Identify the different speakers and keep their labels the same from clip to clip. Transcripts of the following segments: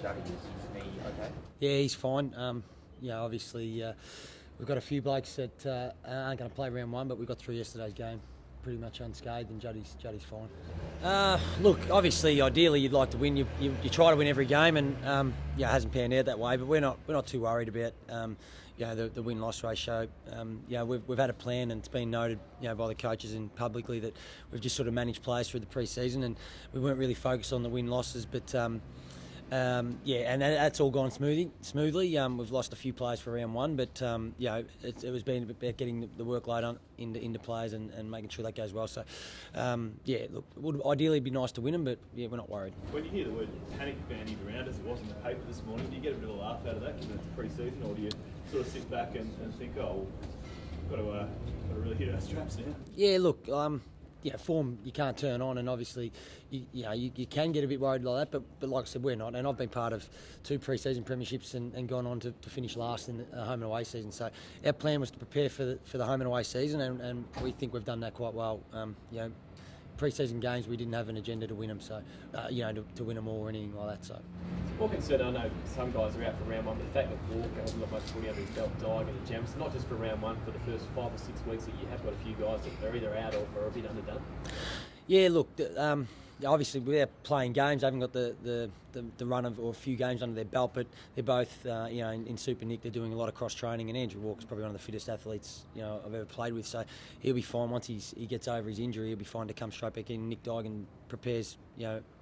Speaker 1: Juddy, is he okay?
Speaker 2: Yeah, he's fine. Obviously, we've got a few blokes that aren't going to play round one, but we got through yesterday's game pretty much unscathed, and Juddy's fine. Look, obviously, ideally, you'd like to win. You try to win every game, and it hasn't panned out that way. But we're not too worried about the win-loss ratio. We've had a plan, and it's been noted by the coaches and publicly that we've just sort of managed players through the pre-season, and we weren't really focused on the win-losses, but. And that's all gone smoothly. We've lost a few players for round one, but it was been about getting the workload into players and making sure that goes well. So, look, it would ideally be nice to win them, but we're not worried.
Speaker 3: When you hear the word panic bandied around, as it was in the paper this morning, do you get a bit of a laugh out of that, given it's pre-season, or do you sort of sit back and think, oh, we've got to really hit our straps now?
Speaker 2: Yeah, look. Form you can't turn on, and obviously you can get a bit worried like that, but like I said, we're not, and I've been part of 2 pre-season premierships and gone on to finish last in the home and away season, so our plan was to prepare for the home and away season, and we think we've done that quite well. Pre-season games we didn't have an agenda to win them, so to win them all or anything like that. So
Speaker 3: more concerned, I know some guys are out for round one, but the fact that Walker hasn't got much footy under his belt, Dyke and the Gems, not just for round one, for the first 5 or 6 weeks that you have got a few guys that are either out or are a bit underdone.
Speaker 2: Yeah, look, obviously without playing games, they haven't got the run of or a few games under their belt, but they're both in Super Nick. They're doing a lot of cross training, and Andrew Walker's probably one of the fittest athletes I've ever played with. So he'll be fine once he gets over his injury. He'll be fine to come straight back in. Nick Dygan prepares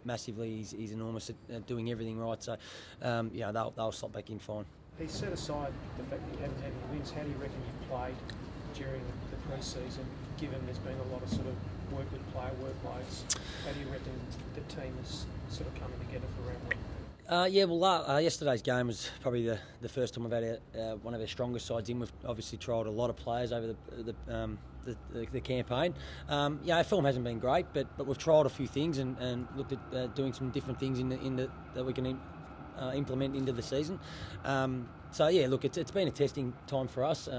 Speaker 2: massively. He's enormous at doing everything right. So they'll slot back in fine.
Speaker 4: He set aside the fact that you haven't had any wins. How do you reckon you've played during the pre-season, given there's been a lot of sort of work with player workloads? How do you reckon the team is sort of coming together for round one?
Speaker 2: Yesterday's game was probably the first time we've had one of our strongest sides in. We've obviously trialled a lot of players over the campaign. Our form hasn't been great, but we've trialled a few things and looked at doing some different things that we can implement into the season. It's been a testing time for us,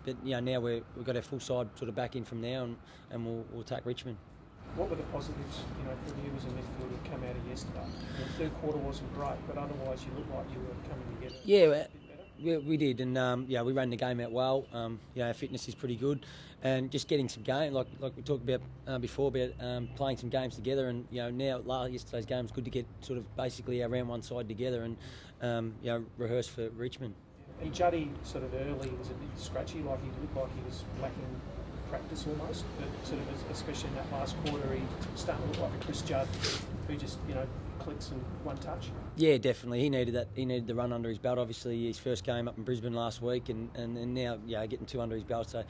Speaker 2: but now we've got our full side sort of back in from now, and we'll attack Richmond.
Speaker 4: What were the positives, from you as a midfielder come out of yesterday? The third quarter wasn't great, but otherwise you looked like you were coming together.
Speaker 2: Yeah, we did, and we ran the game out well. Our fitness is pretty good, and just getting some game, like we talked about before, about playing some games together, and yesterday's game was good to get sort of basically our round one side together and rehearse for Richmond.
Speaker 4: And Juddy sort of early was a bit scratchy, like he looked like he was lacking practice almost, but sort of especially in that last quarter, he started to look like a Chris Judd who just clicks and one touch.
Speaker 2: Yeah, definitely. He needed that. He needed the run under his belt. Obviously, his first game up in Brisbane last week, and now getting 2 under his belt. So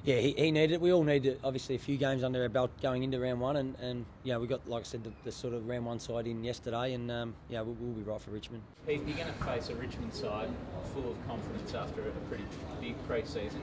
Speaker 2: he needed it. We all needed obviously a few games under our belt going into round one, and we got, like I said, the sort of round one side in yesterday, and we'll be right for Richmond.
Speaker 5: You're going to face a Richmond side full of confidence after a pretty big pre-season.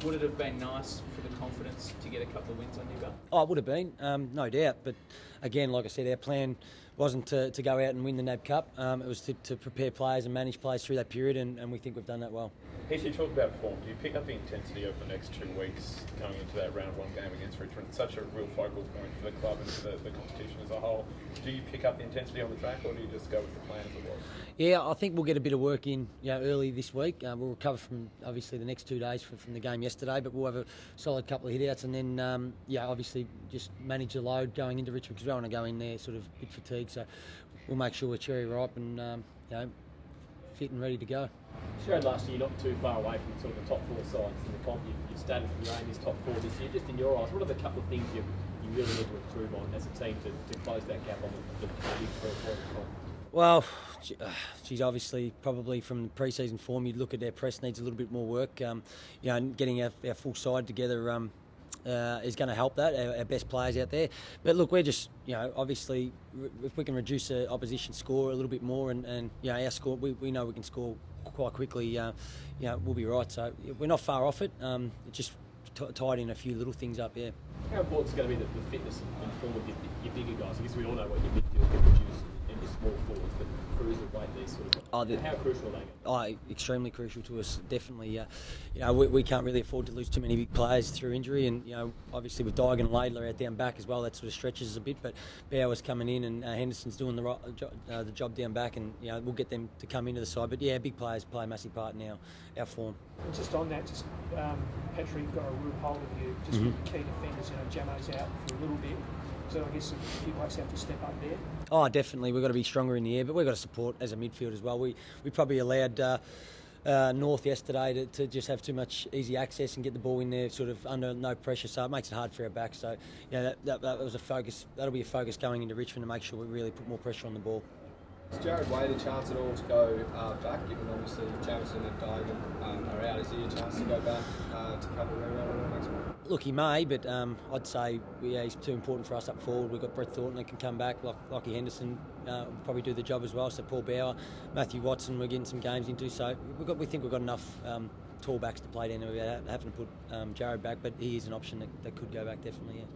Speaker 5: Would it have been nice for the confidence to get a couple of wins under your belt?
Speaker 2: Oh, it would have been, no doubt. But again, like I said, our plan wasn't to go out and win the NAB Cup. It was to prepare players and manage players through that period, and we think we've done that well.
Speaker 6: Heath, you talk about form. Do you pick up the intensity over the next 2 weeks coming into that round one game against Richmond? It's such a real focal point for the club and for the competition as a whole. Do you pick up the intensity on the track, or do you just go with the plan as it was?
Speaker 2: Yeah, I think we'll get a bit of work in early this week. We'll recover from obviously the next 2 days from the game yesterday, but we'll have a solid couple of hit-outs, and then obviously just manage the load going into Richmond, because we don't want to go in there sort of a bit fatigued. So we'll make sure we're cherry ripe and fit and ready to go.
Speaker 3: You showed last year you're not too far away from sort of the top 4 sides in the comp. You've started from your aim is top 4 this year. Just in your eyes, what are the couple of things you really need to improve on as a team to close that gap on the big 4 comp?
Speaker 2: Well, obviously probably from the pre-season form, you'd look at our press needs a little bit more work. Getting our full side together is going to help that, our best players out there. But look, we're just, obviously, if we can reduce the opposition score a little bit more and our score, we know we can score quite quickly, we'll be right. So we're not far off it. It's just tied in a few little things up, yeah.
Speaker 3: How important is going to be the fitness and form of your bigger guys? I guess we all know what your midfield can produce. your small forwards, but cruiserweight, these sort of. How crucial are they?
Speaker 2: Extremely crucial to us, definitely. You know, we can't really afford to lose too many big players through injury, and you know, obviously with Dygan and Laidler out down back as well, that sort of stretches us a bit. But Bauer's coming in, and Henderson's doing the job down back, and you know, we'll get them to come into the side. But yeah, big players play a massive part in our form.
Speaker 4: And just on that, Petrie got a real hold of you. Just with the key defenders, you know, Jamo's out for a little bit. So I guess a few blokes have to step up there.
Speaker 2: Oh, definitely. We've got to be stronger in the air, but we've got to support as a midfield as well. We probably allowed North yesterday to just have too much easy access and get the ball in there sort of under no pressure, so it makes it hard for our back. So yeah, that was a focus. That'll be a focus going into Richmond to make sure we really put more pressure on the ball.
Speaker 1: Is Jared Wade a chance at all to go back, given obviously Jamison and Dygan are out? Is he a chance to go back to cover Rero next week?
Speaker 2: Look, he may, but I'd say he's too important for us up forward. We've got Brett Thornton that can come back, Lockie Henderson will probably do the job as well. So Paul Bauer, Matthew Watson, we're getting some games into. So we think we've got enough tall backs to play down there without having to put Jared back, but he is an option that could go back definitely. Yeah.